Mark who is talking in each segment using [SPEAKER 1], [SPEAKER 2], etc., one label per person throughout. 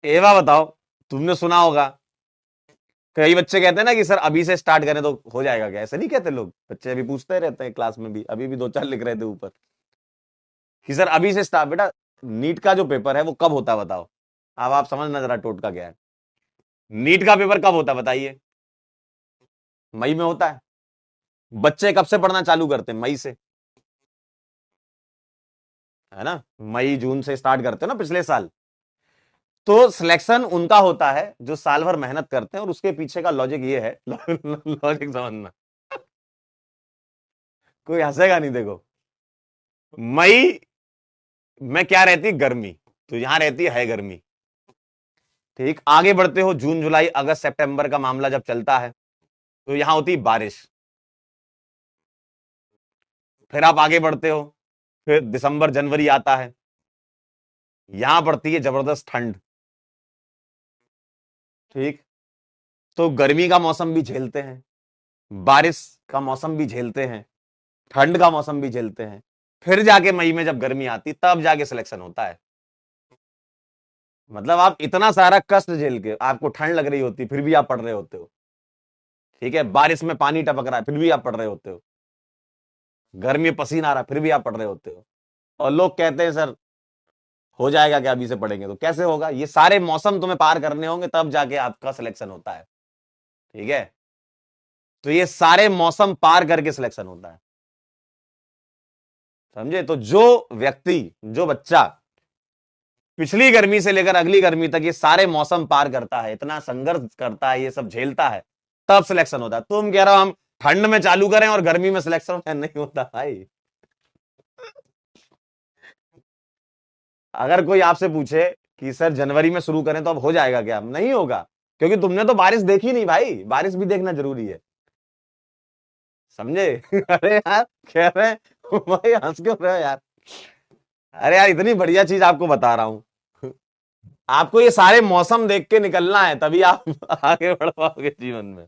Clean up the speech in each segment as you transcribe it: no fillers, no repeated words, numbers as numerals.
[SPEAKER 1] एवा बताओ, तुमने सुना होगा, कई बच्चे कहते हैं ना कि सर अभी से स्टार्ट करें तो हो जाएगा क्या, ऐसे नहीं कहते लोग, बच्चे अभी पूछते रहते हैं क्लास में भी, अभी भी दो चार लिख रहे थे ऊपर कि सर अभी से स्टार्ट। बेटा नीट का जो पेपर है वो कब होता है बताओ, अब आप समझना जरा टोटका क्या है। नीट का पेपर कब होता है बताइए? मई में होता है। बच्चे कब से पढ़ना चालू करते हैं? मई से, है ना, मई जून से स्टार्ट करते हैं ना पिछले साल। तो सिलेक्शन उनका होता है जो साल भर मेहनत करते हैं, और उसके पीछे का लॉजिक ये है लॉजिक समझना, कोई हंसेगा नहीं। देखो मई में क्या रहती है? गर्मी, तो यहां रहती है गर्मी। ठीक, आगे बढ़ते हो, जून जुलाई अगस्त सितंबर का मामला जब चलता है तो यहां होती है बारिश। फिर आप आगे बढ़ते हो, फिर दिसंबर जनवरी आता है, यहां पड़ती है जबरदस्त ठंड। ठीक, तो गर्मी का मौसम भी झेलते हैं, बारिश का मौसम भी झेलते हैं, ठंड का मौसम भी झेलते हैं। फिर जाके मई में जब गर्मी आती तब जाके सिलेक्शन होता है। मतलब आप इतना सारा कष्ट झेल के, आपको ठंड लग रही होती फिर भी आप पढ़ रहे होते हो, ठीक है, बारिश में पानी टपक रहा है फिर भी आप पढ़ रहे होते हो, गर्मी में पसीना आ रहा है फिर भी आप पढ़ रहे होते हो, और लोग कहते हैं सर हो जाएगा क्या अभी से पढ़ेंगे? तो कैसे होगा? ये सारे मौसम तुम्हें पार करने होंगे तब जाके आपका सिलेक्शन होता है। ठीक है, तो ये सारे मौसम पार करके सिलेक्शन होता है, समझे? तो जो व्यक्ति, जो बच्चा पिछली गर्मी से लेकर अगली गर्मी तक ये सारे मौसम पार करता है, इतना संघर्ष करता है, ये सब झेलता है, तब सिलेक्शन होता है। तुम कह रहे हो हम ठंड में चालू करें और गर्मी में सिलेक्शन होता है? नहीं होता भाई। अगर कोई आपसे पूछे कि सर जनवरी में शुरू करें तो अब हो जाएगा क्या? नहीं होगा, क्योंकि तुमने तो बारिश देखी नहीं भाई, बारिश भी देखना जरूरी है, समझे? अरे यार कह रहे हैं भाई, हंस क्यों रहे हो यार? अरे यार इतनी बढ़िया चीज आपको बता रहा हूं, आपको ये सारे मौसम देख के निकलना है, तभी आप आगे बढ़ पाओगे जीवन में।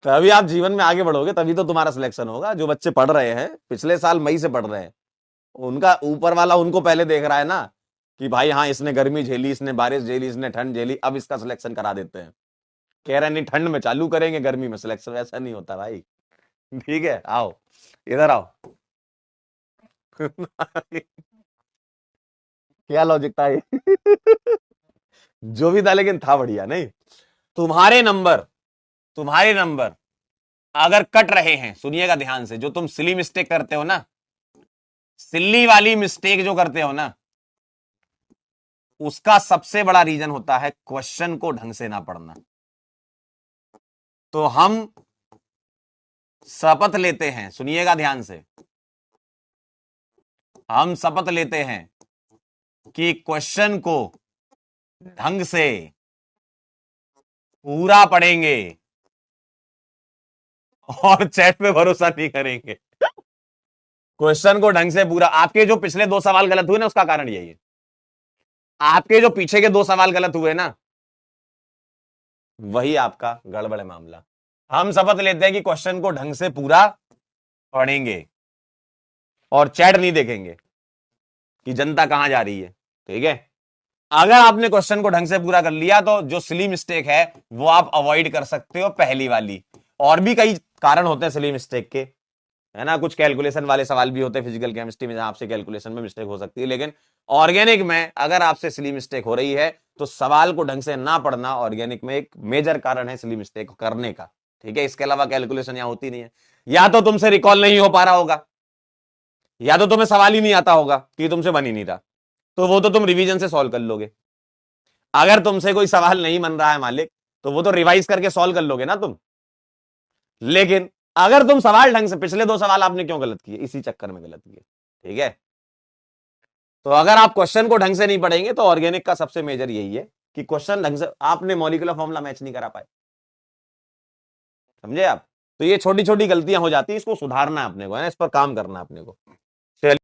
[SPEAKER 1] तभी आप जीवन में आगे बढ़ोगे, तभी तो तुम्हारा सिलेक्शन होगा। जो बच्चे पढ़ रहे हैं पिछले साल मई से पढ़ रहे हैं, उनका ऊपर वाला उनको पहले देख रहा है ना कि भाई हाँ इसने गर्मी झेली, इसने बारिश झेली, इसने ठंड झेली, अब इसका सिलेक्शन करा देते हैं। कह रहे हैं नहीं ठंड में चालू करेंगे गर्मी में सिलेक्शन, ऐसा नहीं होता भाई। ठीक है, आओ इधर आओ। क्या लॉजिक था ये? जो भी था लेकिन था बढ़िया नहीं? तुम्हारे नंबर, तुम्हारे नंबर अगर कट रहे हैं, सुनिएगा ध्यान से, जो तुम सिली मिस्टेक करते हो ना, सिल्ली वाली मिस्टेक जो करते हो ना, उसका सबसे बड़ा रीजन होता है क्वेश्चन को ढंग से ना पढ़ना। तो हम शपथ लेते हैं, सुनिएगा ध्यान से, हम शपथ लेते हैं कि क्वेश्चन को ढंग से पूरा पढ़ेंगे और चैट पे भरोसा नहीं करेंगे। क्वेश्चन को ढंग से पूरा, आपके जो पिछले दो सवाल गलत हुए ना उसका कारण यही है, आपके जो पीछे के दो सवाल गलत हुए ना, वही आपका गड़बड़ है मामला। हम शपथ लेते हैं कि क्वेश्चन को ढंग से पूरा पढ़ेंगे और चैट नहीं देखेंगे कि जनता कहां जा रही है। ठीक है, अगर आपने क्वेश्चन को ढंग से पूरा कर लिया तो जो सिली मिस्टेक है वो आप अवॉइड कर सकते हो, पहली वाली। और भी कई कारण होते हैं सिली मिस्टेक के, है ना, कुछ कैलकुलेशन वाले सवाल भी होते हैं फिजिकल केमिस्ट्री में जहां आपसे कैलकुलेशन में मिस्टेक हो सकती है, लेकिन ऑर्गेनिक में अगर आपसे सिली मिस्टेक हो रही है तो सवाल को ढंग से ना पढ़ना ऑर्गेनिक में एक मेजर कारण है सिली मिस्टेक करने का। ठीक है, इसके अलावा कैलकुलेशन यहां होती नहीं है, या तो तुमसे रिकॉल नहीं हो पा रहा होगा, या तो तुम्हें सवाल ही नहीं आता होगा कि तुमसे बन ही नहीं रहा, तो वो तो तुम रिवीजन से सॉल्व कर लोगे। अगर तुमसे कोई सवाल नहीं बन रहा है मालिक, तो वो तो रिवाइज करके सॉल्व कर लोगे ना तुम। लेकिन अगर तुम सवाल ढंग से, पिछले दो सवाल आपने क्यों गलत किए? इसी चक्कर में गलत किए। ठीक है, तो अगर आप क्वेश्चन को ढंग से नहीं पढ़ेंगे तो ऑर्गेनिक का सबसे मेजर यही है कि क्वेश्चन ढंग से, आपने मॉलिक्यूलर फॉर्मूला मैच नहीं करा पाए, समझे आप? तो ये छोटी छोटी गलतियां हो जाती है, इसको सुधारना है अपने को, है ना, इस पर काम करना है अपने को।